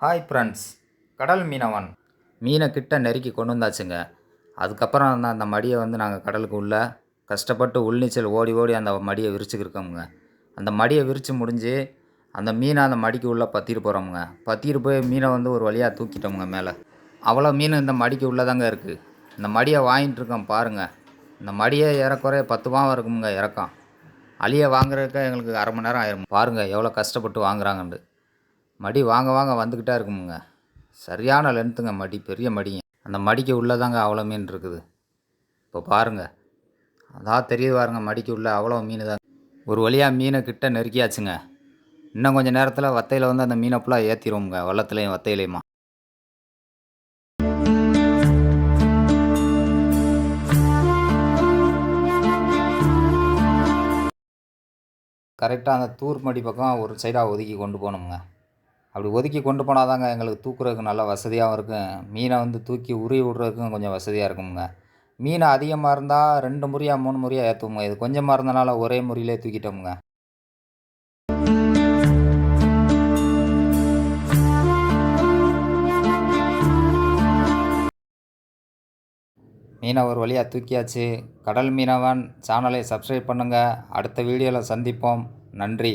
Hi friends, கடல் மீனவன் மீனை கிட்ட நெருக்கி கொண்டு வந்தாச்சுங்க. அதுக்கப்புறம் அந்த மடியை நாங்கள் கடலுக்கு உள்ளே கஷ்டப்பட்டு உள்நீச்சல் ஓடி ஓடி அந்த மடியை விரிச்சுக்கிருக்கோமுங்க. அந்த மடியை விரித்து முடிஞ்சு அந்த மீனை அந்த மடிக்கு உள்ளே பற்றிட்டு போகிறோமுங்க. பற்றிட்டு போய் மீனை ஒரு வழியாக தூக்கிட்டோமுங்க மேலே. அவ்வளோ மீன் இந்த மடிக்கு உள்ளே தாங்க இருக்குது. இந்த மடியை வாங்கிட்டு இருக்கோம் பாருங்கள். இந்த மடியை ஏறக்குறைய 10 பாவம் இருக்குமுங்க இறக்கம். அழியை வாங்குறதுக்கு எங்களுக்கு அரை மணி நேரம் ஆயிரும். பாருங்கள் எவ்வளோ கஷ்டப்பட்டு வாங்குறாங்கன்ட்டு. மடி வாங்க வாங்க வந்துக்கிட்டே இருக்குமுங்க. சரியான லென்த்துங்க மடி, பெரிய மடிங்க. அந்த மடிக்கு உள்ளே தாங்க அவ்வளோ மீன் இருக்குது. இப்போ பாருங்கள், அதான் தெரியுது பாருங்கள், மடிக்கு உள்ளே அவ்வளோ மீன் தாங்க. ஒரு வழியாக மீனை கிட்ட நெருக்கியாச்சுங்க. இன்னும் கொஞ்சம் நேரத்தில் வத்தையில் அந்த மீனை ஃபுல்லாக ஏற்றிடுவோமுங்க, வள்ளத்துலேயும் வத்தையிலையுமா. கரெக்டாக அந்த தூர் மடி பக்கம் ஒரு சைடாக ஒதுக்கி கொண்டு போகணுமுங்க. அப்படி ஒதுக்கி கொண்டு போனால் தாங்க எங்களுக்கு தூக்குறதுக்கு நல்லா வசதியாகவும் இருக்கும். மீனை தூக்கி உருவி விட்றதுக்கும் கொஞ்சம் வசதியாக இருக்குமுங்க. மீன் அதிகமாக இருந்தால் 2 முறையா 3 முறையா ஏற்றுவோங்க. இது கொஞ்சமாக இருந்தனால ஒரே முறையிலே தூக்கிட்டோமுங்க. மீனை ஒரு வழியாக தூக்கியாச்சு. கடல் மீனவன் சேனலை சப்ஸ்கிரைப் பண்ணுங்கள். அடுத்த வீடியோவில் சந்திப்போம். நன்றி.